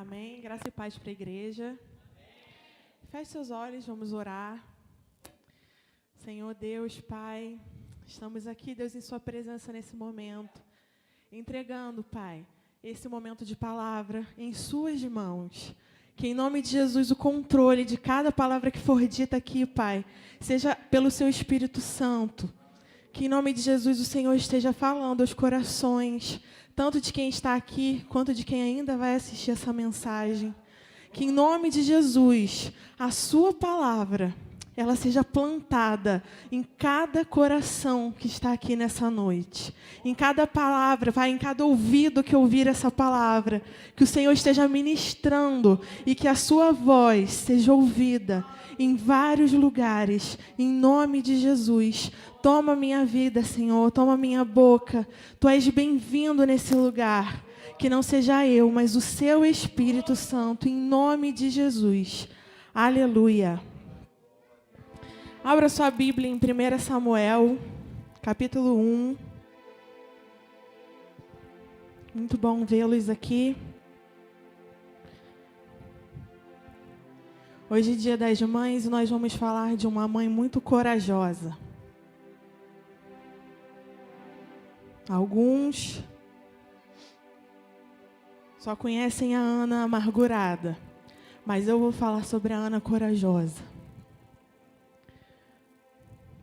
Amém. Graça e paz para a igreja. Feche seus olhos, vamos orar. Senhor Deus, Pai, estamos aqui, Deus, em sua presença nesse momento, entregando, Pai, esse momento de palavra em suas mãos. Que em nome de Jesus o controle de cada palavra que for dita aqui, Pai, seja pelo seu Espírito Santo. Que em nome de Jesus o Senhor esteja falando aos corações, tanto de quem está aqui, quanto de quem ainda vai assistir essa mensagem. Que em nome de Jesus, a sua palavra, ela seja plantada em cada coração que está aqui nessa noite. Em cada palavra, vai em cada ouvido que ouvir essa palavra. Que o Senhor esteja ministrando e que a sua voz seja ouvida em vários lugares. Em nome de Jesus. Toma minha vida, Senhor. Toma minha boca. Tu és bem-vindo nesse lugar. Que não seja eu, mas o seu Espírito Santo. Em nome de Jesus. Aleluia. Abra sua Bíblia em 1 Samuel, capítulo 1. Muito bom vê-los aqui. Hoje é dia das mães e nós vamos falar de uma mãe muito corajosa. Alguns só conhecem a Ana amargurada, mas eu vou falar sobre a Ana corajosa.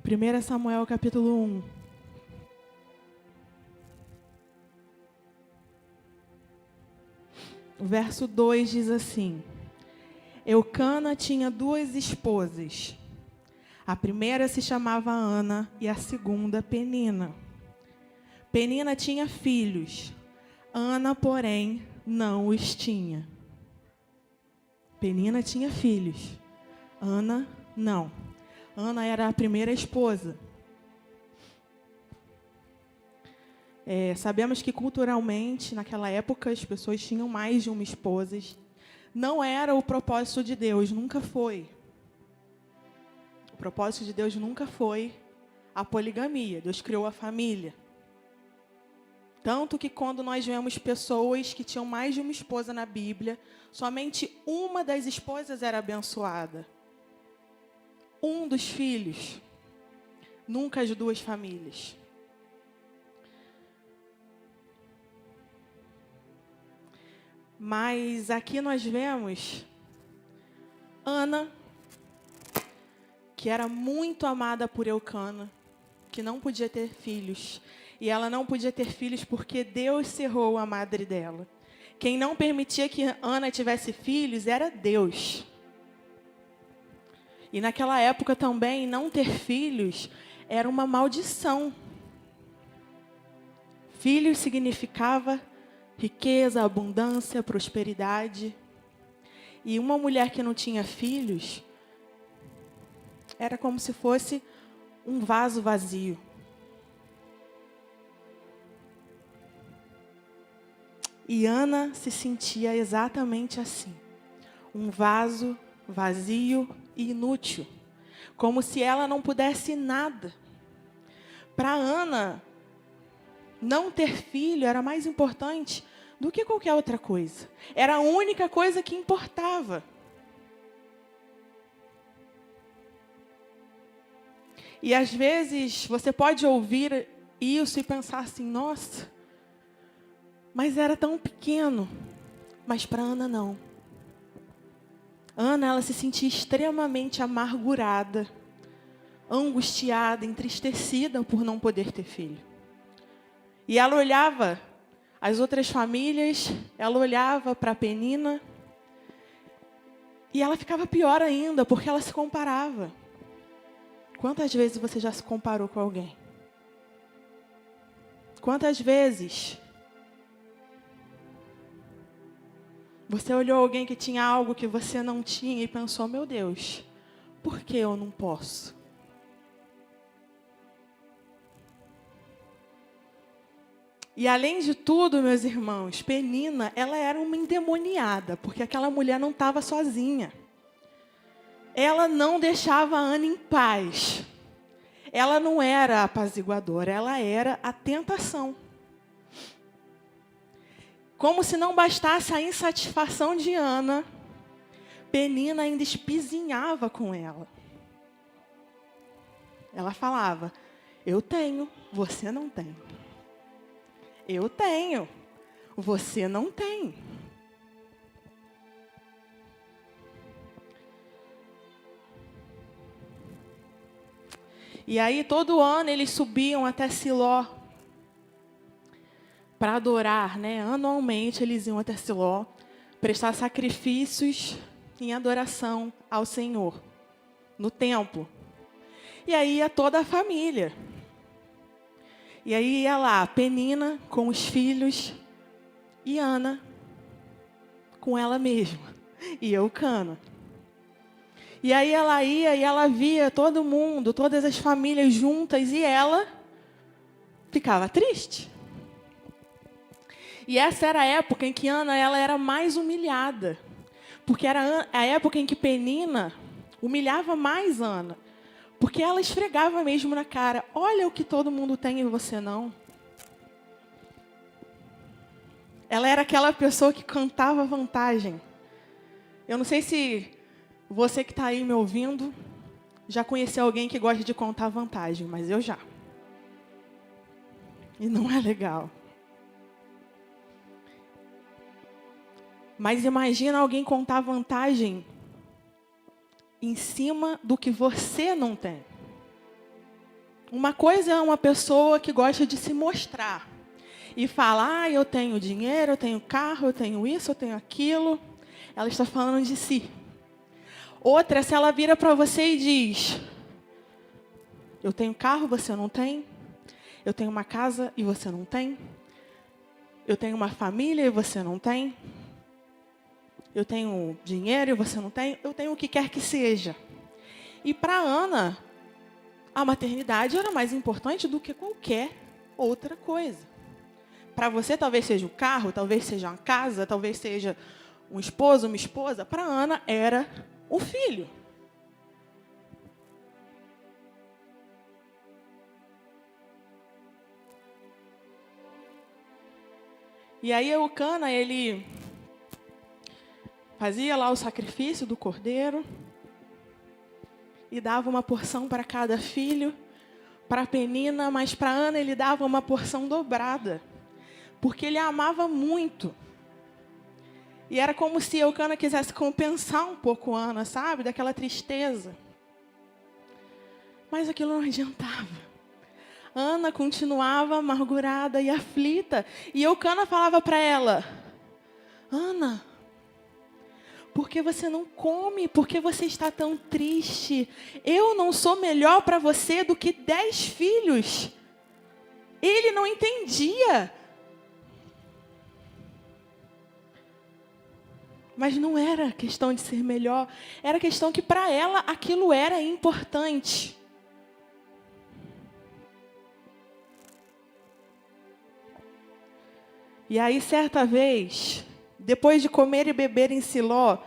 1 Samuel capítulo 1. O verso 2 diz assim: Eucana tinha 2 esposas. A primeira se chamava Ana e a segunda Penina. Penina tinha filhos. Ana, porém, não os tinha. Penina tinha filhos. Ana, não. Ana era a primeira esposa. Sabemos que culturalmente, naquela época, as pessoas tinham mais de uma esposa. Não era o propósito de Deus, nunca foi. O propósito de Deus nunca foi a poligamia. Deus criou a família. Tanto que quando nós vemos pessoas que tinham mais de uma esposa na Bíblia, somente uma das esposas era abençoada. Um dos filhos, nunca as 2 famílias. Mas aqui nós vemos Ana, que era muito amada por Eucana, que não podia ter filhos. E ela não podia ter filhos porque Deus cerrou a madre dela. Quem não permitia que Ana tivesse filhos era Deus. E naquela época também, não ter filhos era uma maldição. Filhos significava riqueza, abundância, prosperidade. E uma mulher que não tinha filhos era como se fosse um vaso vazio. E Ana se sentia exatamente assim. Um vaso vazio e inútil. Como se ela não pudesse nada. Para Ana, não ter filho era mais importante do que qualquer outra coisa. Era a única coisa que importava. E às vezes você pode ouvir isso e pensar assim, nossa, mas era tão pequeno. Mas para Ana não. Ana, ela se sentia extremamente amargurada, angustiada, entristecida por não poder ter filho. E ela olhava as outras famílias, ela olhava para a Penina, e ela ficava pior ainda, porque ela se comparava. Quantas vezes você já se comparou com alguém? Quantas vezes você olhou alguém que tinha algo que você não tinha e pensou, meu Deus, por que eu não posso? E além de tudo, meus irmãos, Penina, ela era uma endemoniada, porque aquela mulher não estava sozinha. Ela não deixava a Ana em paz. Ela não era apaziguadora, ela era a tentação. Como se não bastasse a insatisfação de Ana, Penina ainda espizinhava com ela. Ela falava: eu tenho, você não tem. Eu tenho, você não tem. E aí, todo ano, eles subiam até Siló para adorar, né? Anualmente, eles iam até Siló prestar sacrifícios em adoração ao Senhor, no templo. E aí ia toda a família. E aí ia lá, Penina com os filhos e Ana com ela mesma. E Eucana. E aí ela ia e ela via todo mundo, todas as famílias juntas, e ela ficava triste. E essa era a época em que Ana ela era mais humilhada. Porque era a época em que Penina humilhava mais Ana. Porque ela esfregava mesmo na cara: olha o que todo mundo tem e você não. Ela era aquela pessoa que cantava vantagem. Eu não sei se você que está aí me ouvindo já conheceu alguém que gosta de contar vantagem, mas eu já. E não é legal. Mas imagina alguém contar vantagem em cima do que você não tem. Uma coisa é uma pessoa que gosta de se mostrar e fala: ah, eu tenho dinheiro, eu tenho carro, eu tenho isso, eu tenho aquilo. Ela está falando de si. Outra, se ela vira para você e diz: eu tenho carro, você não tem. Eu tenho uma casa e você não tem. Eu tenho uma família e você não tem. Eu tenho dinheiro e você não tem. Eu tenho o que quer que seja. E para Ana, a maternidade era mais importante do que qualquer outra coisa. Para você, talvez seja o carro, talvez seja uma casa, talvez seja um esposo, uma esposa. Para Ana, era o filho. E aí, Eucana, ele fazia lá o sacrifício do cordeiro e dava uma porção para cada filho. Para Penina, mas para Ana ele dava uma porção dobrada, porque ele a amava muito. E era como se Eucana quisesse compensar um pouco Ana, sabe? Daquela tristeza. Mas aquilo não adiantava. Ana continuava amargurada e aflita. E Eucana falava para ela: Ana, por que você não come? Por que você está tão triste? Eu não sou melhor para você do que 10 filhos. Ele não entendia. Mas não era questão de ser melhor. Era questão que para ela aquilo era importante. E aí, certa vez, depois de comer e beber em Siló,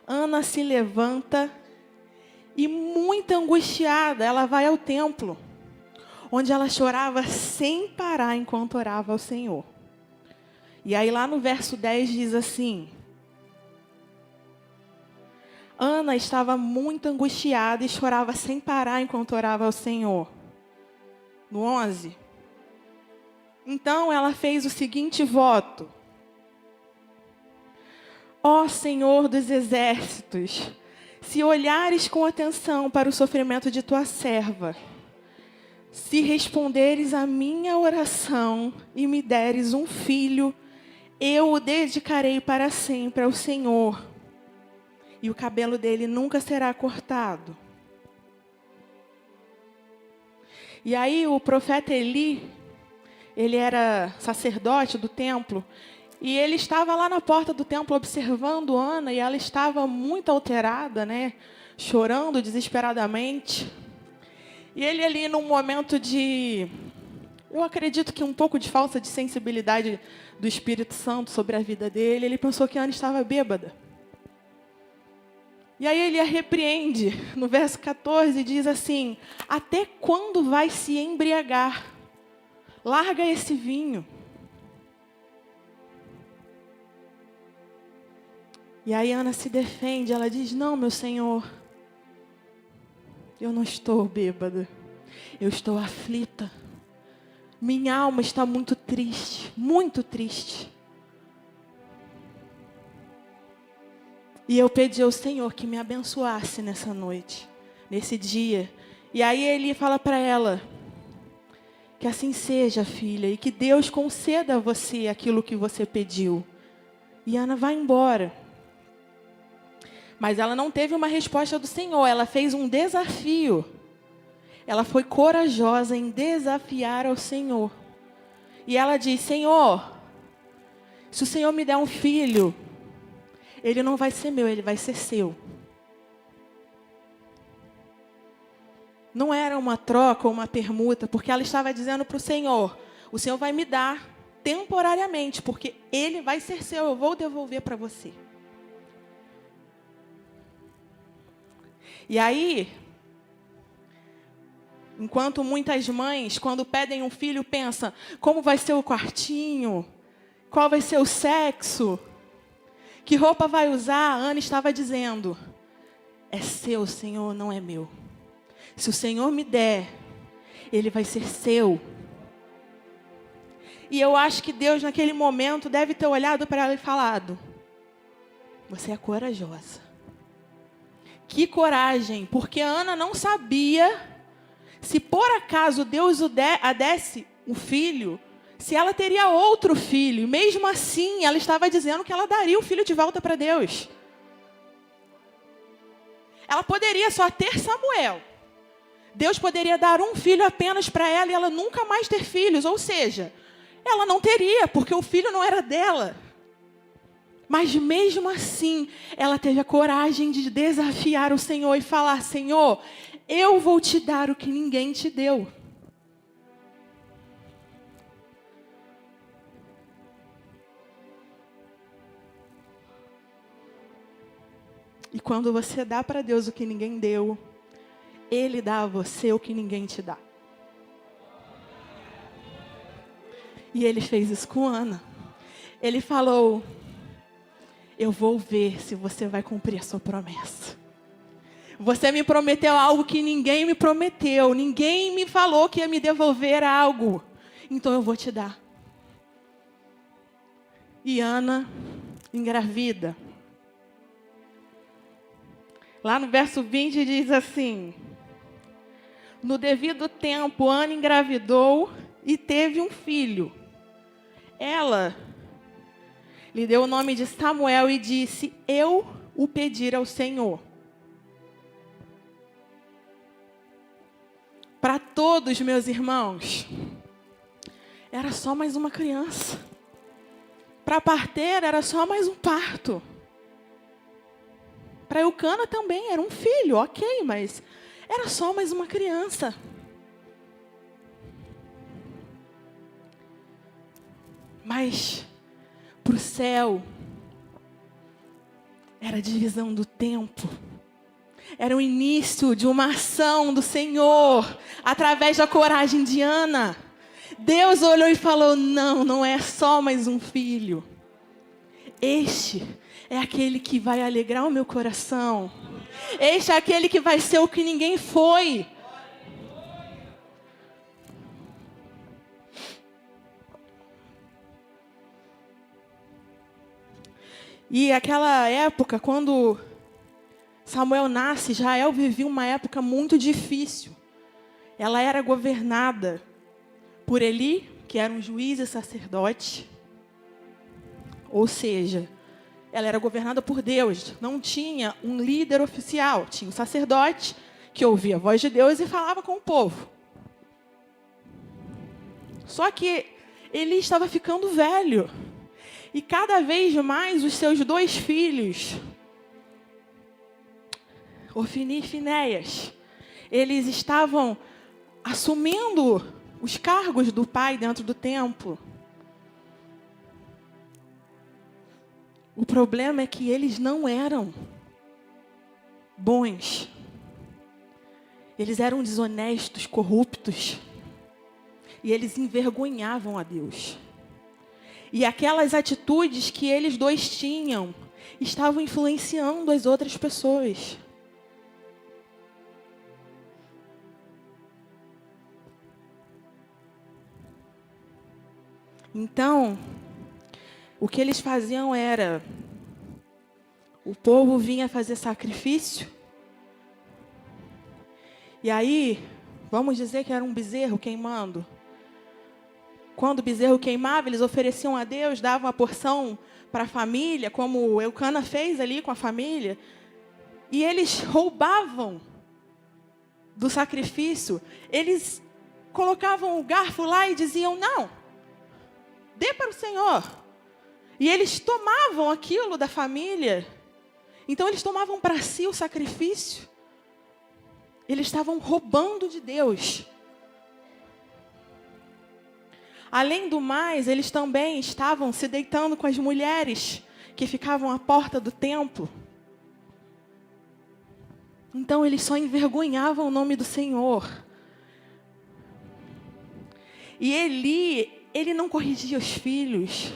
Ana se levanta e, muito angustiada, ela vai ao templo, onde ela chorava sem parar enquanto orava ao Senhor. E aí lá no verso 10 diz assim: Ana estava muito angustiada e chorava sem parar enquanto orava ao Senhor. No 11. Então ela fez o seguinte voto: ó Senhor dos exércitos, se olhares com atenção para o sofrimento de tua serva, se responderes à minha oração e me deres um filho, eu o dedicarei para sempre ao Senhor, e o cabelo dele nunca será cortado. E aí o profeta Eli, ele era sacerdote do templo, e ele estava lá na porta do templo observando Ana, e ela estava muito alterada, né? Chorando desesperadamente. E ele ali num momento de, eu acredito que um pouco de falta de sensibilidade do Espírito Santo sobre a vida dele, ele pensou que Ana estava bêbada. E aí ele a repreende, no verso 14, diz assim: até quando vai se embriagar? Larga esse vinho. E aí Ana se defende, ela diz: não, meu Senhor, eu não estou bêbada, eu estou aflita. Minha alma está muito triste, muito triste. E eu pedi ao Senhor que me abençoasse nessa noite, nesse dia. E aí ele fala para ela: que assim seja, filha, e que Deus conceda a você aquilo que você pediu. E Ana vai embora. Mas ela não teve uma resposta do Senhor, ela fez um desafio. Ela foi corajosa em desafiar ao Senhor. E ela diz: Senhor, se o Senhor me der um filho, ele não vai ser meu, ele vai ser seu. Não era uma troca ou uma permuta, porque ela estava dizendo para o Senhor: o Senhor vai me dar temporariamente, porque ele vai ser seu, eu vou devolver para você. E aí, enquanto muitas mães, quando pedem um filho, pensam: como vai ser o quartinho? Qual vai ser o sexo? Que roupa vai usar? A Ana estava dizendo: é seu, Senhor, não é meu. Se o Senhor me der, ele vai ser seu. E eu acho que Deus, naquele momento, deve ter olhado para ela e falado: você é corajosa. Que coragem, porque a Ana não sabia se por acaso Deus a desse um filho, se ela teria outro filho. E mesmo assim, ela estava dizendo que ela daria o filho de volta para Deus. Ela poderia só ter Samuel. Deus poderia dar um filho apenas para ela e ela nunca mais ter filhos. Ou seja, ela não teria, porque o filho não era dela. Mas mesmo assim, ela teve a coragem de desafiar o Senhor e falar: Senhor, eu vou te dar o que ninguém te deu. E quando você dá para Deus o que ninguém deu, Ele dá a você o que ninguém te dá. E Ele fez isso com Ana. Ele falou: eu vou ver se você vai cumprir a sua promessa. Você me prometeu algo que ninguém me prometeu. Ninguém me falou que ia me devolver algo. Então eu vou te dar. E Ana engravida. Lá no verso 20 diz assim: no devido tempo, Ana engravidou e teve um filho. Ela lhe deu o nome de Samuel e disse: eu o pedir ao Senhor. Para todos, meus irmãos, era só mais uma criança. Para a parteira era só mais um parto. Para Eucana também era um filho, ok, mas era só mais uma criança. Mas para o céu era a divisão do tempo. Era o início de uma ação do Senhor através da coragem de Ana. Deus olhou e falou: não, não é só mais um filho. Este é aquele que vai alegrar o meu coração. Este é aquele que vai ser o que ninguém foi. E aquela época, quando Samuel nasce, Israel vivia uma época muito difícil. Ela era governada por Eli, que era um juiz e sacerdote. Ou seja, ela era governada por Deus. Não tinha um líder oficial. Tinha um sacerdote que ouvia a voz de Deus e falava com o povo. Só que Eli estava ficando velho. E cada vez mais os seus dois filhos, Ofni e Finéias, eles estavam assumindo os cargos do pai dentro do templo. O problema é que eles não eram bons. Eles eram desonestos, corruptos. E eles envergonhavam a Deus. E aquelas atitudes que eles dois tinham estavam influenciando as outras pessoas. Então, o que eles faziam era, o povo vinha fazer sacrifício, e aí, vamos dizer que era um bezerro queimando. Quando o bezerro queimava, eles ofereciam a Deus, davam uma porção para a família, como Eucana fez ali com a família, e eles roubavam do sacrifício, eles colocavam o garfo lá e diziam, não, dê para o Senhor. E eles tomavam aquilo da família. Então eles tomavam para si o sacrifício. Eles estavam roubando de Deus. Além do mais, eles também estavam se deitando com as mulheres que ficavam à porta do templo. Então eles só envergonhavam o nome do Senhor. E ele não corrigia os filhos.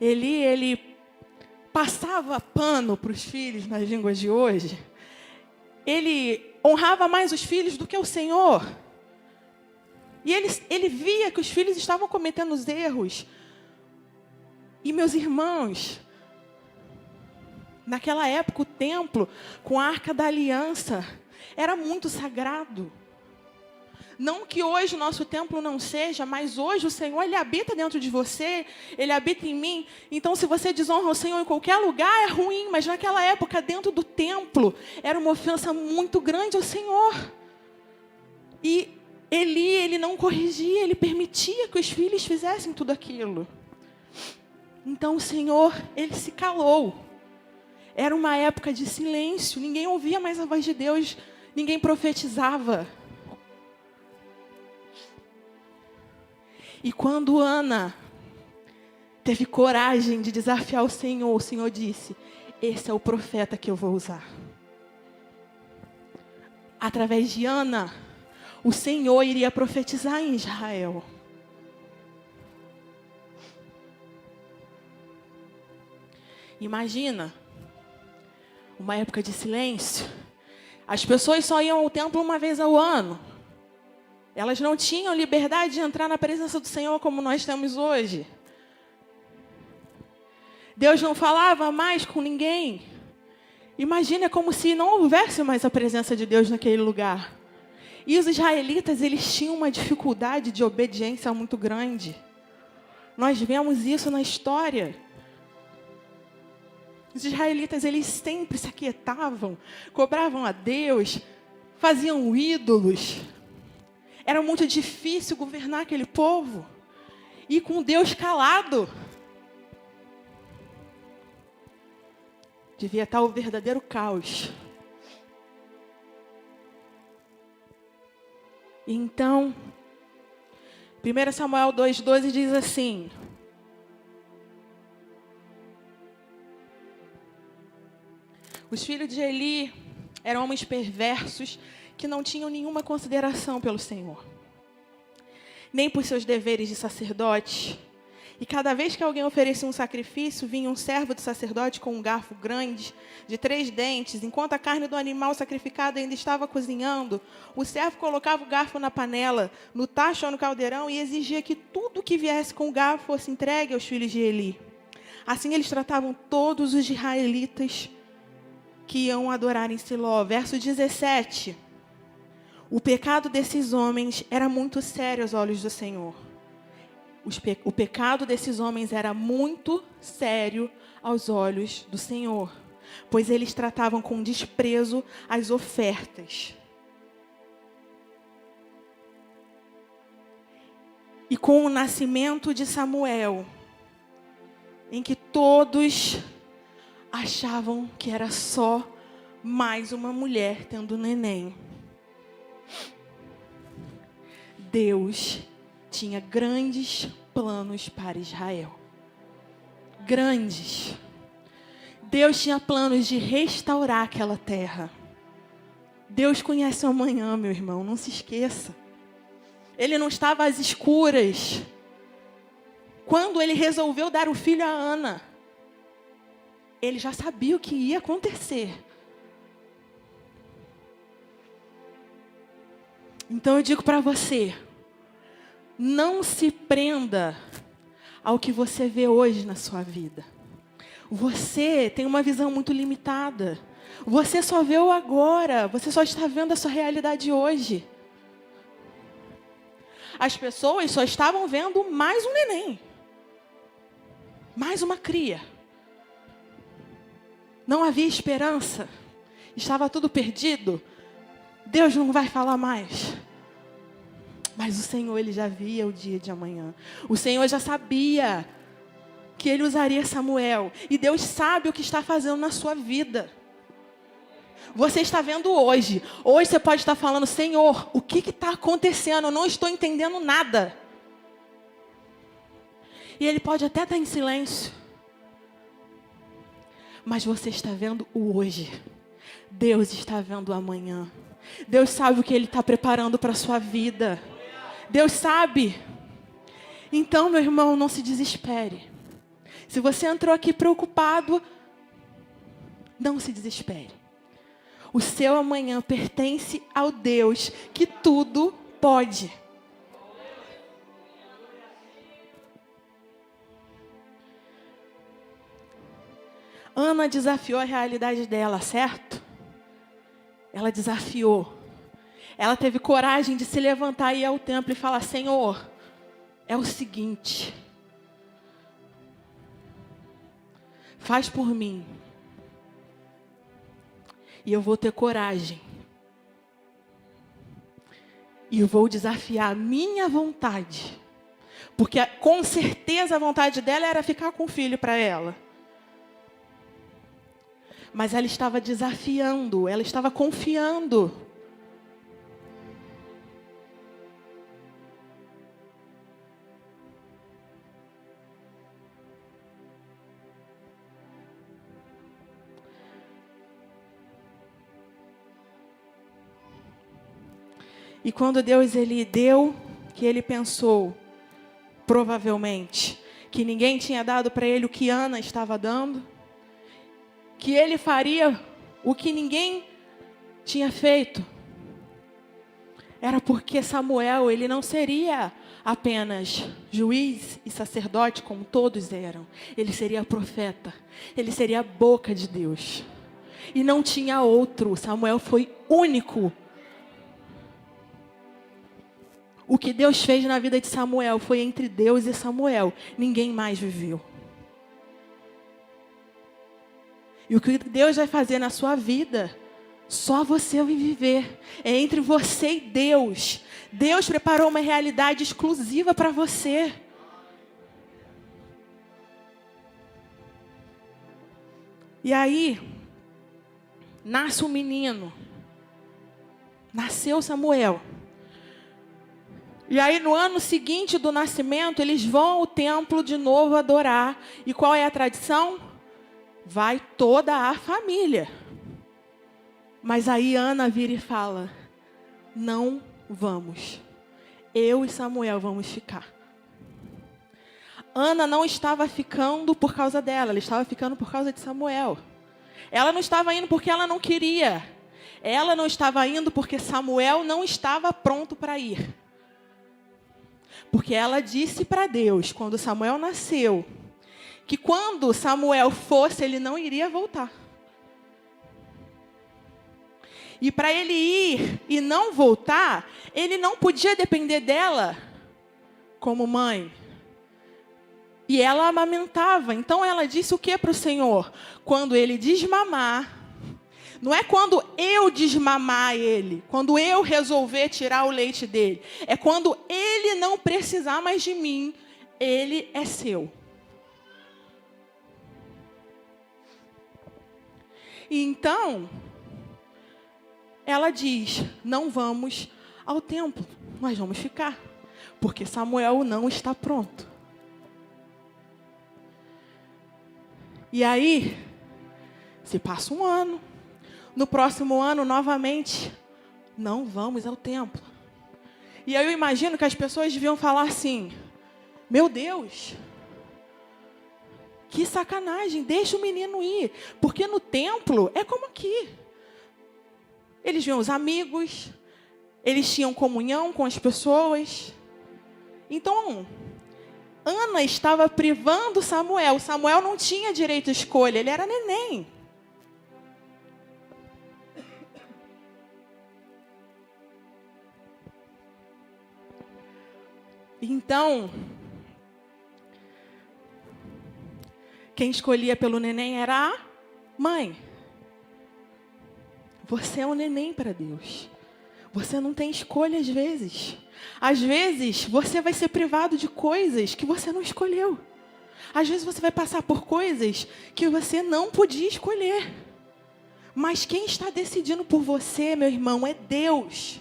Ele passava pano para os filhos, nas línguas de hoje. Ele honrava mais os filhos do que o Senhor. E ele via que os filhos estavam cometendo os erros. E meus irmãos, naquela época o templo, com a Arca da Aliança, era muito sagrado. Não que hoje o nosso templo não seja, mas hoje o Senhor, Ele habita dentro de você, Ele habita em mim. Então, se você desonra o Senhor em qualquer lugar, é ruim. Mas naquela época, dentro do templo, era uma ofensa muito grande ao Senhor. E ele não corrigia, ele permitia que os filhos fizessem tudo aquilo. Então, o Senhor, Ele se calou. Era uma época de silêncio, ninguém ouvia mais a voz de Deus, ninguém profetizava. E quando Ana teve coragem de desafiar o Senhor disse, esse é o profeta que eu vou usar. Através de Ana, o Senhor iria profetizar em Israel. Imagina, uma época de silêncio. As pessoas só iam ao templo uma vez ao ano. Elas não tinham liberdade de entrar na presença do Senhor como nós temos hoje. Deus não falava mais com ninguém. Imagina, como se não houvesse mais a presença de Deus naquele lugar. E os israelitas, eles tinham uma dificuldade de obediência muito grande. Nós vemos isso na história. Os israelitas, eles sempre se aquietavam, cobravam a Deus, faziam ídolos. Era muito difícil governar aquele povo. E com Deus calado. Devia estar o verdadeiro caos. Então, 1 Samuel 2,12 diz assim: os filhos de Eli eram homens perversos que não tinham nenhuma consideração pelo Senhor, nem por seus deveres de sacerdote. E cada vez que alguém oferecia um sacrifício, vinha um servo do sacerdote com um garfo grande, de 3 dentes. Enquanto a carne do animal sacrificado ainda estava cozinhando, o servo colocava o garfo na panela, no tacho ou no caldeirão, e exigia que tudo que viesse com o garfo fosse entregue aos filhos de Eli. Assim eles tratavam todos os israelitas que iam adorar em Siló. Verso 17. O pecado desses homens era muito sério aos olhos do Senhor. O pecado desses homens era muito sério aos olhos do Senhor, pois eles tratavam com desprezo as ofertas. E com o nascimento de Samuel, em que todos achavam que era só mais uma mulher tendo neném, Deus tinha grandes planos para Israel. Grandes. Deus tinha planos de restaurar aquela terra. Deus conhece o amanhã, meu irmão, não se esqueça. Ele não estava às escuras quando ele resolveu dar o filho a Ana, ele já sabia o que ia acontecer. Então eu digo para você, não se prenda ao que você vê hoje na sua vida. Você tem uma visão muito limitada. Você só vê o agora, você só está vendo a sua realidade hoje. As pessoas só estavam vendo mais um neném. Mais uma cria. Não havia esperança. Estava tudo perdido. Deus não vai falar mais. Mas o Senhor, Ele já via o dia de amanhã. O Senhor já sabia que Ele usaria Samuel. E Deus sabe o que está fazendo na sua vida. Você está vendo hoje. Hoje você pode estar falando, Senhor, o que está acontecendo? Eu não estou entendendo nada. E Ele pode até estar em silêncio. Mas você está vendo o hoje. Deus está vendo o amanhã. Deus sabe o que Ele está preparando para a sua vida. Deus sabe. Então, meu irmão, não se desespere. Se você entrou aqui preocupado, não se desespere. O seu amanhã pertence ao Deus que tudo pode. Ana desafiou a realidade dela, certo? Ela desafiou. Ela teve coragem de se levantar e ir ao templo e falar, Senhor, é o seguinte. Faz por mim. E eu vou ter coragem. E eu vou desafiar a minha vontade. Porque com certeza a vontade dela era ficar com o filho para ela. Mas ela estava desafiando, ela estava confiando. E quando Deus Ele deu, que Ele pensou, provavelmente, que ninguém tinha dado para Ele o que Ana estava dando, que Ele faria o que ninguém tinha feito, era porque Samuel, ele não seria apenas juiz e sacerdote como todos eram. Ele seria profeta, ele seria a boca de Deus. E não tinha outro, Samuel foi único. O que Deus fez na vida de Samuel foi entre Deus e Samuel. Ninguém mais viveu. E o que Deus vai fazer na sua vida, só você vai viver. É entre você e Deus. Deus preparou uma realidade exclusiva para você. E aí, nasce um menino. Nasceu Samuel. E aí, no ano seguinte do nascimento, eles vão ao templo de novo adorar. E qual é a tradição? Vai toda a família. Mas aí Ana vira e fala, não vamos. Eu e Samuel vamos ficar. Ana não estava ficando por causa dela, ela estava ficando por causa de Samuel. Ela não estava indo porque ela não queria. Ela não estava indo porque Samuel não estava pronto para ir. Porque ela disse para Deus, quando Samuel nasceu, que quando Samuel fosse, ele não iria voltar. E para ele ir e não voltar, ele não podia depender dela como mãe. E ela amamentava. Então ela disse o que para o Senhor? Quando ele desmamar, não é quando eu desmamar ele, quando eu resolver tirar o leite dele. É quando ele não precisar mais de mim, ele é seu. E então, ela diz, não vamos ao templo, nós vamos ficar, porque Samuel não está pronto. E aí, se passa um ano, no próximo ano, novamente, não vamos ao templo. E aí eu imagino que as pessoas deviam falar assim, meu Deus, Que sacanagem, deixa o menino ir. Porque no templo é como aqui. Eles viam os amigos, eles tinham comunhão com as pessoas. Então, Ana estava privando Samuel. Samuel não tinha direito de escolha, ele era neném. Então, quem escolhia pelo neném era a mãe. Você é um neném para Deus. Você não tem escolha às vezes. Às vezes, você vai ser privado de coisas que você não escolheu. Às vezes, você vai passar por coisas que você não podia escolher. Mas quem está decidindo por você, meu irmão, é Deus.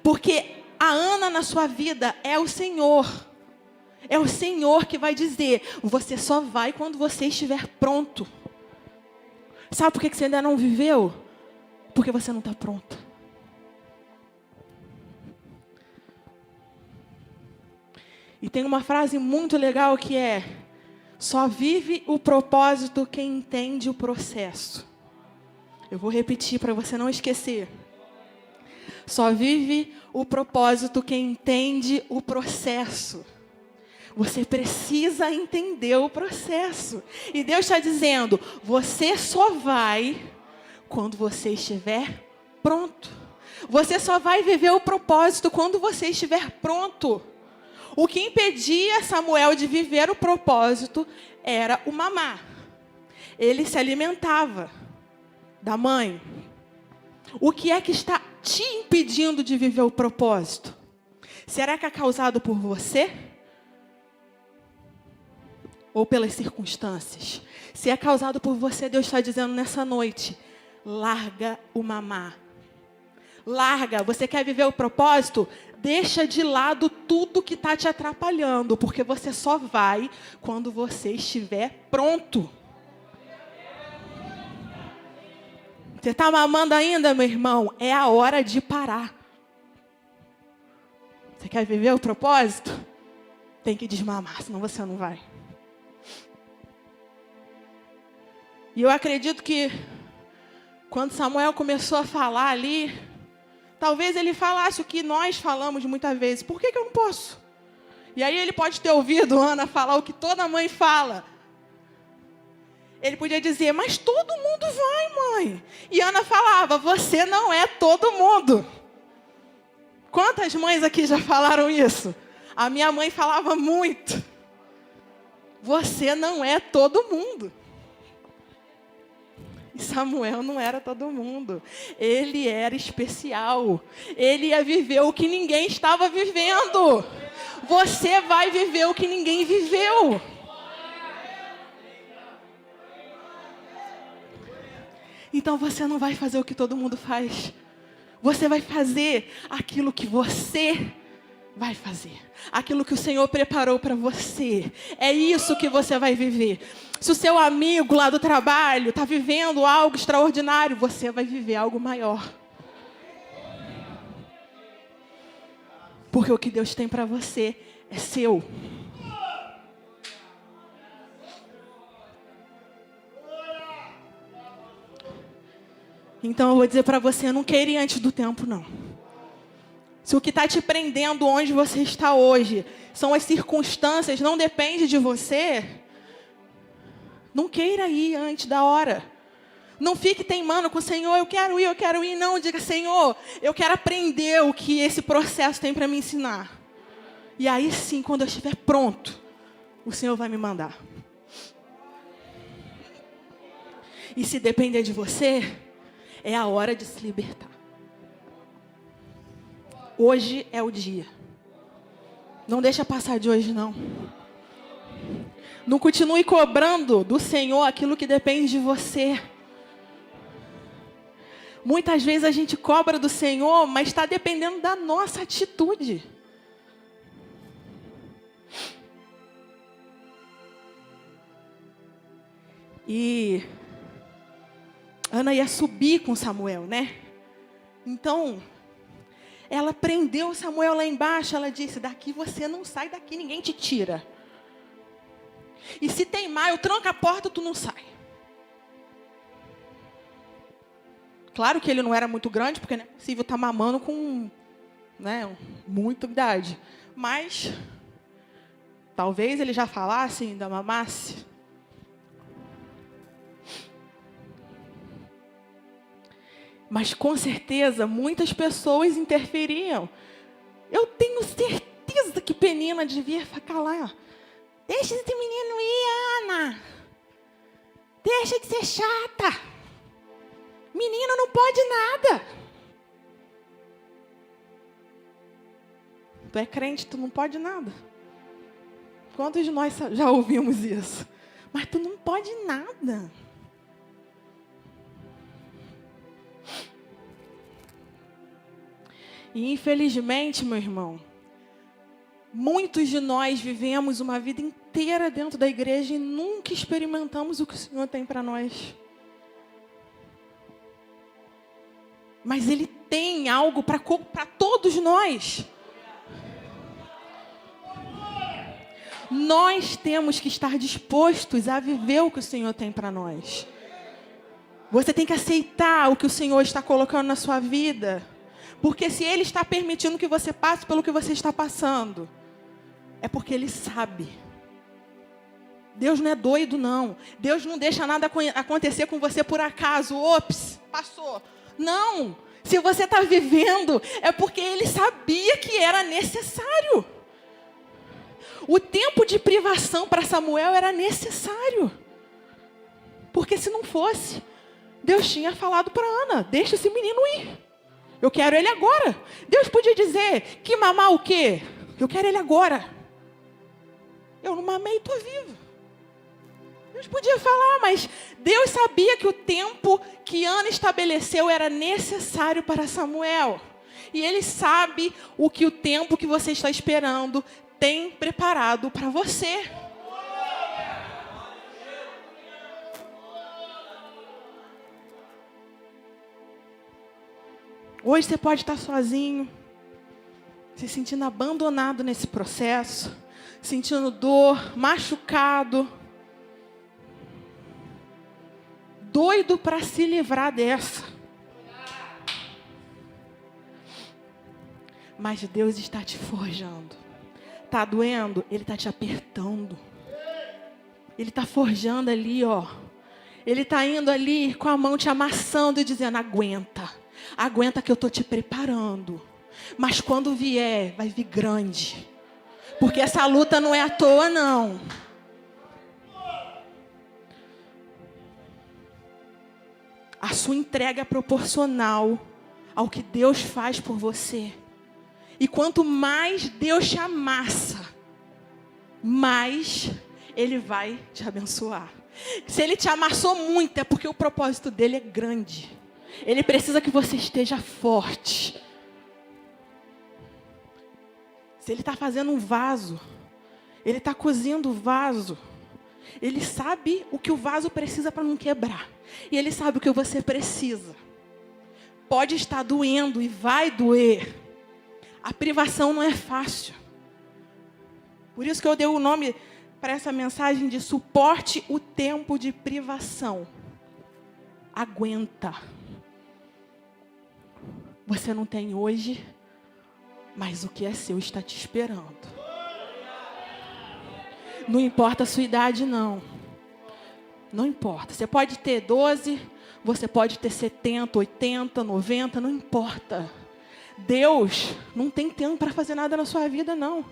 Porque a Ana na sua vida é o Senhor. É o Senhor que vai dizer, você só vai quando você estiver pronto. Sabe por que você ainda não viveu? Porque você não está pronto. E tem uma frase muito legal que é, só vive o propósito quem entende o processo. Eu vou repetir para você não esquecer. Só vive o propósito quem entende o processo. Você precisa entender o processo. E Deus está dizendo, você só vai quando você estiver pronto. Você só vai viver o propósito quando você estiver pronto. O que impedia Samuel de viver o propósito era o mamar. Ele se alimentava da mãe. O que é que está te impedindo de viver o propósito? Será que é causado por você? Ou pelas circunstâncias? Se é causado por você, Deus está dizendo nessa noite, larga o mamar. Larga, você quer viver o propósito? Deixa de lado tudo que está te atrapalhando, porque você só vai quando você estiver pronto. Você está mamando ainda, meu irmão? É a hora de parar. Você quer viver o propósito? Tem que desmamar, senão você não vai. E eu acredito que quando Samuel começou a falar ali, talvez ele falasse o que nós falamos muitas vezes. Por que eu não posso? E aí ele pode ter ouvido Ana falar o que toda mãe fala. Ele podia dizer, mas todo mundo vai, mãe. E Ana falava, você não é todo mundo. Quantas mães aqui já falaram isso? A minha mãe falava muito. Você não é todo mundo. E Samuel não era todo mundo. Ele era especial. Ele ia viver o que ninguém estava vivendo. Você vai viver o que ninguém viveu. Então você não vai fazer o que todo mundo faz. Você vai fazer aquilo que você vai fazer. Aquilo que o Senhor preparou para você. É isso que você vai viver. Se o seu amigo lá do trabalho está vivendo algo extraordinário, você vai viver algo maior. Porque o que Deus tem para você é seu. Então eu vou dizer para você, não queira ir antes do tempo, não. Se o que está te prendendo onde você está hoje são as circunstâncias, não depende de você, não queira ir antes da hora. Não fique teimando com o Senhor, eu quero ir. Não, diga, Senhor, eu quero aprender o que esse processo tem para me ensinar. E aí sim, quando eu estiver pronto, o Senhor vai me mandar. E se depender de você, é a hora de se libertar. Hoje é o dia. Não deixa passar de hoje, não. Não continue cobrando do Senhor aquilo que depende de você. Muitas vezes a gente cobra do Senhor, mas está dependendo da nossa atitude. E Ana ia subir com Samuel, né? Então, ela prendeu Samuel lá embaixo. Ela disse, daqui você não sai, daqui ninguém te tira. E se teimar, eu tranco a porta, tu não sai. Claro que ele não era muito grande, porque não é possível estar mamando com, né, muita idade. Mas, talvez ele já falasse, ainda mamasse. Mas, com certeza, muitas pessoas interferiam. Eu tenho certeza que Penina devia ficar lá. Deixa esse menino ir, Ana. Deixa de ser chata. Menino não pode nada. Tu é crente, tu não pode nada. Quantos de nós já ouvimos isso? Mas tu não pode nada. E infelizmente, meu irmão, muitos de nós vivemos uma vida inteira dentro da igreja e nunca experimentamos o que o Senhor tem para nós. Mas Ele tem algo para todos nós. Nós temos que estar dispostos a viver o que o Senhor tem para nós. Você tem que aceitar o que o Senhor está colocando na sua vida. Porque se Ele está permitindo que você passe pelo que você está passando, é porque Ele sabe. Deus não é doido, não. Deus não deixa nada acontecer com você por acaso. Ops, passou. Não. Se você está vivendo, é porque Ele sabia que era necessário. O tempo de privação para Samuel era necessário. Porque se não fosse, Deus tinha falado para Ana, deixa esse menino ir. Eu quero ele agora. Deus podia dizer, que mamar o quê? Eu quero ele agora. Eu não mamei, estou vivo. Deus podia falar, mas Deus sabia que o tempo que Ana estabeleceu era necessário para Samuel. E Ele sabe o tempo que você está esperando tem preparado para você. Hoje você pode estar sozinho, se sentindo abandonado nesse processo, sentindo dor, machucado, doido para se livrar dessa. Mas Deus está te forjando. Está doendo? Ele está te apertando. Ele está forjando ali, ó. Ele está indo ali com a mão te amassando e dizendo, aguenta. Aguenta que eu estou te preparando. Mas quando vier, vai vir grande. Porque essa luta não é à toa, não. A sua entrega é proporcional ao que Deus faz por você. E quanto mais Deus te amassa, mais Ele vai te abençoar. Se Ele te amassou muito, é porque o propósito dEle é grande. Ele precisa que você esteja forte. Se Ele está fazendo um vaso, Ele está cozinhando o vaso, Ele sabe o que o vaso precisa para não quebrar. E Ele sabe o que você precisa. Pode estar doendo e vai doer. A privação não é fácil. Por isso que eu dei o nome para essa mensagem de suporte o tempo de privação. Aguenta. Você não tem hoje, mas o que é seu está te esperando. Não importa a sua idade, não. Não importa. Você pode ter 12, você pode ter 70, 80, 90, não importa. Deus não tem tempo para fazer nada na sua vida, não.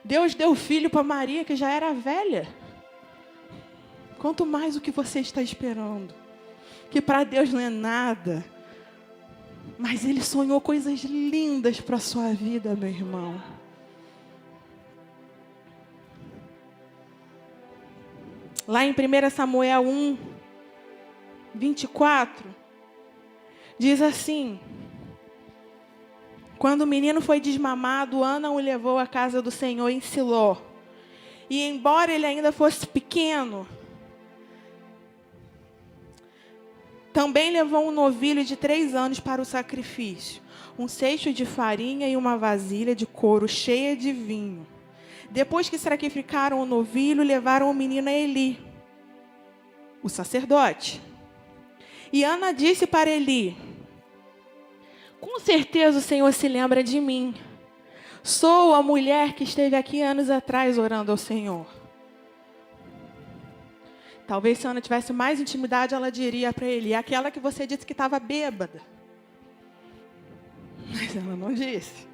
Deus deu o filho para Maria, que já era velha. Quanto mais o que você está esperando. Que para Deus não é nada. Mas Ele sonhou coisas lindas para a sua vida, meu irmão. Lá em 1 Samuel 1, 24, diz assim: quando o menino foi desmamado, Ana o levou à casa do Senhor em Siló. E embora ele ainda fosse pequeno, também levou um novilho de 3 anos para o sacrifício, um cesto de farinha e uma vasilha de couro cheia de vinho. Depois que sacrificaram o novilho, levaram o menino a Eli, o sacerdote. E Ana disse para Eli: com certeza o Senhor se lembra de mim. Sou a mulher que esteve aqui anos atrás orando ao Senhor. Talvez se Ana tivesse mais intimidade, ela diria para Eli: aquela que você disse que estava bêbada. Mas ela não disse.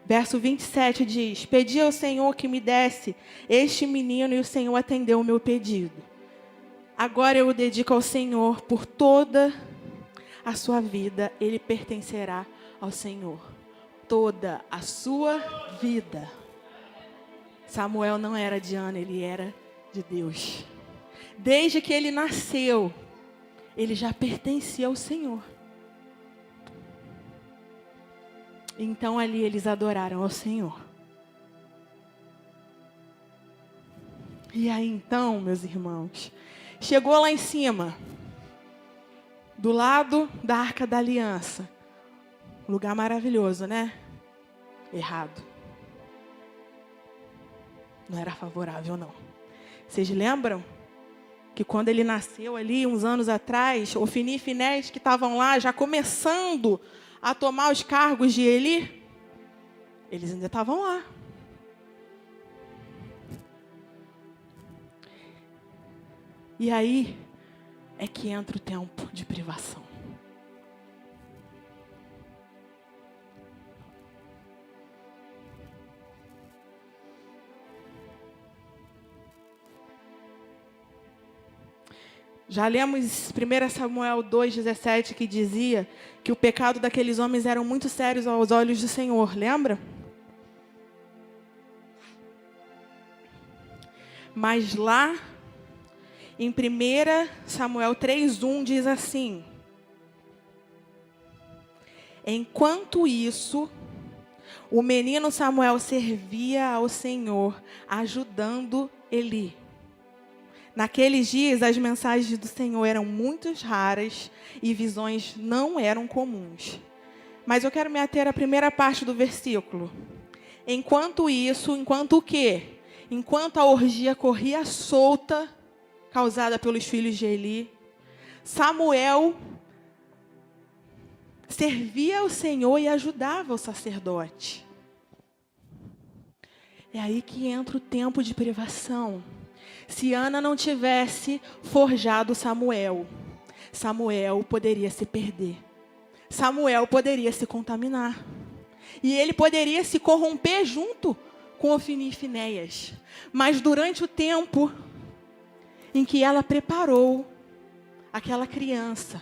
Verso 27 diz: pedi ao Senhor que me desse este menino e o Senhor atendeu o meu pedido. Agora eu o dedico ao Senhor por toda a sua vida. Ele pertencerá ao Senhor. Toda a sua vida. Samuel não era de Ana, ele era de Deus. Desde que ele nasceu, ele já pertencia ao Senhor. Então ali eles adoraram ao Senhor. E aí então, meus irmãos, chegou lá em cima, do lado da Arca da Aliança. Lugar maravilhoso, né? Errado. Não era favorável, não. Vocês lembram que quando ele nasceu ali, uns anos atrás, Ofni e Finés, que estavam lá já começando a tomar os cargos de Eli, eles ainda estavam lá. E aí é que entra o tempo de privação. Já lemos 1 Samuel 2,17, que dizia que o pecado daqueles homens era muito sério aos olhos do Senhor, lembra? Mas lá, em 1 Samuel 3,1, diz assim: enquanto isso, o menino Samuel servia ao Senhor, ajudando Eli. Naqueles dias, as mensagens do Senhor eram muito raras e visões não eram comuns. Mas eu quero me ater à primeira parte do versículo. Enquanto isso, enquanto o quê? Enquanto a orgia corria solta, causada pelos filhos de Eli, Samuel servia ao Senhor e ajudava o sacerdote. É aí que entra o tempo de privação. Se Ana não tivesse forjado Samuel, Samuel poderia se perder. Samuel poderia se contaminar. E ele poderia se corromper junto com Ofni e Finéias. Mas durante o tempo em que ela preparou aquela criança,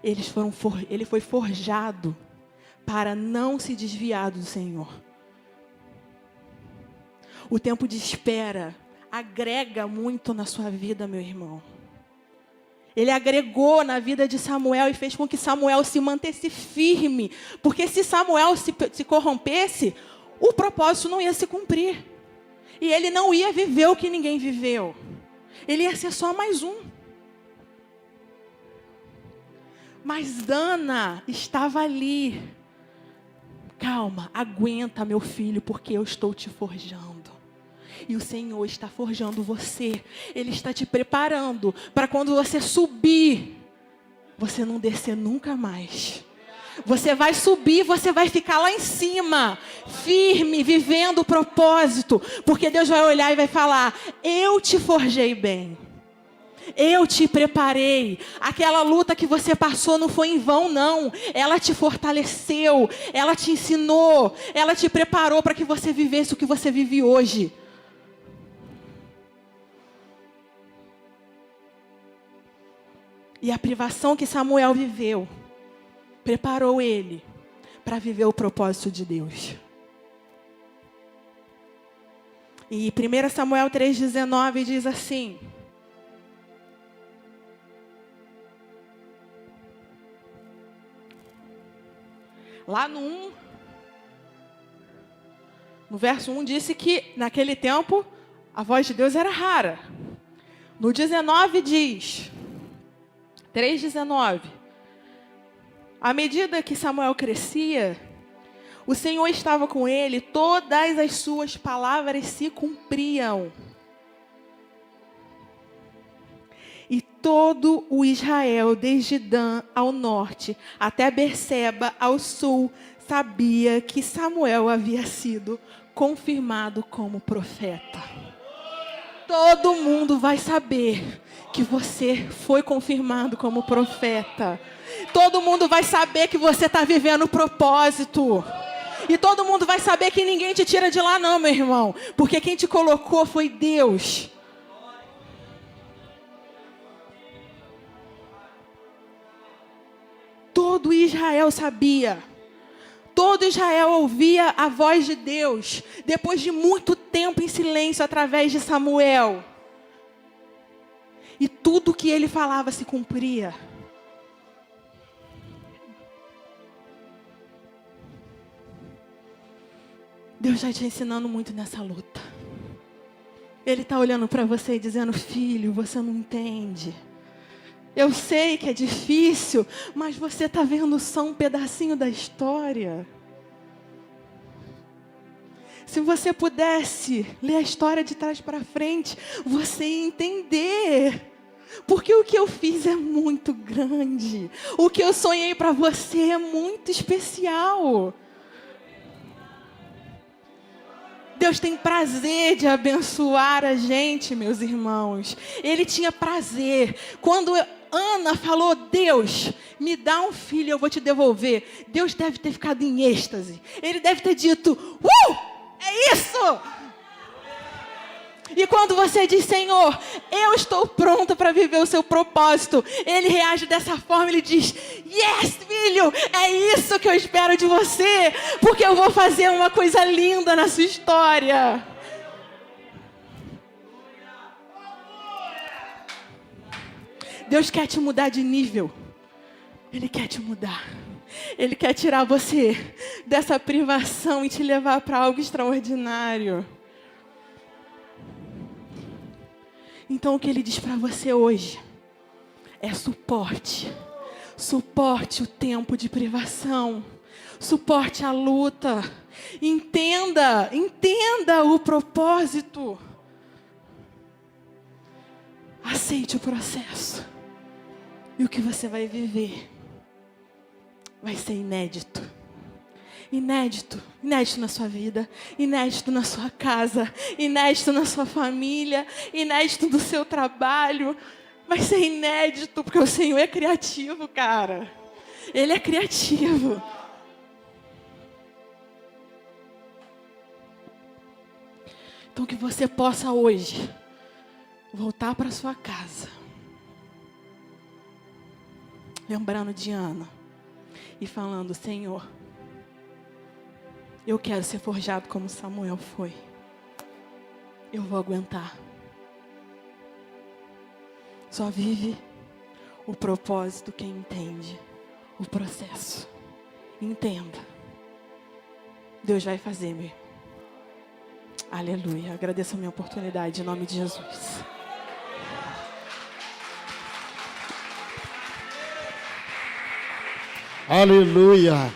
ele foi forjado para não se desviar do Senhor. O tempo de espera agrega muito na sua vida, meu irmão. Ele agregou na vida de Samuel e fez com que Samuel se mantesse firme. Porque se Samuel se corrompesse, o propósito não ia se cumprir. E ele não ia viver o que ninguém viveu. Ele ia ser só mais um. Mas Ana estava ali. Calma, aguenta, meu filho, porque eu estou te forjando. E o Senhor está forjando você. Ele está te preparando para quando você subir, você não descer nunca mais. Você vai subir, você vai ficar lá em cima, firme, vivendo o propósito. Porque Deus vai olhar e vai falar: eu te forjei bem. Eu te preparei. Aquela luta que você passou não foi em vão, não. Ela te fortaleceu, ela te ensinou, ela te preparou para que você vivesse o que você vive hoje. E a privação que Samuel viveu preparou ele para viver o propósito de Deus. E 1 Samuel 3,19 diz assim: lá no verso 1 disse que naquele tempo a voz de Deus era rara. No 19 diz, 3,19: À medida que Samuel crescia, o Senhor estava com ele, todas as suas palavras se cumpriam. E todo o Israel, desde Dan ao norte até Berseba ao sul, sabia que Samuel havia sido confirmado como profeta. Todo mundo vai saber que você foi confirmado como profeta. Todo mundo vai saber que você está vivendo o propósito. E todo mundo vai saber que ninguém te tira de lá não, meu irmão. Porque quem te colocou foi Deus. Todo Israel sabia. Todo Israel ouvia a voz de Deus. Depois de muito tempo em silêncio através de Samuel. E tudo que ele falava se cumpria. Deus está te ensinando muito nessa luta. Ele está olhando para você e dizendo: filho, você não entende. Eu sei que é difícil, mas você está vendo só um pedacinho da história. Se você pudesse ler a história de trás para frente, você ia entender. Porque o que eu fiz é muito grande. O que eu sonhei para você é muito especial. Deus tem prazer de abençoar a gente, meus irmãos. Ele tinha prazer. Quando Ana falou: Deus, me dá um filho, eu vou te devolver. Deus deve ter ficado em êxtase. Ele deve ter dito: é isso! E quando você diz: Senhor, eu estou pronta para viver o seu propósito, Ele reage dessa forma, Ele diz: yes, filho, é isso que eu espero de você, porque eu vou fazer uma coisa linda na sua história. Deus quer te mudar de nível. Ele quer te mudar. Ele quer tirar você dessa privação e te levar para algo extraordinário. Então o que Ele diz para você hoje é suporte. Suporte o tempo de privação. Suporte a luta. Entenda o propósito. Aceite o processo. E o que você vai viver vai ser inédito. Inédito na sua vida, inédito na sua casa, inédito na sua família, inédito no seu trabalho. Vai ser inédito, porque o Senhor é criativo, cara. Ele é criativo. Então que você possa hoje voltar para sua casa, lembrando de Ana e falando: Senhor, eu quero ser forjado como Samuel foi. Eu vou aguentar. Só vive o propósito quem entende o processo. Entenda. Deus vai fazer, meu. Aleluia. Agradeço a minha oportunidade em nome de Jesus. Aleluia.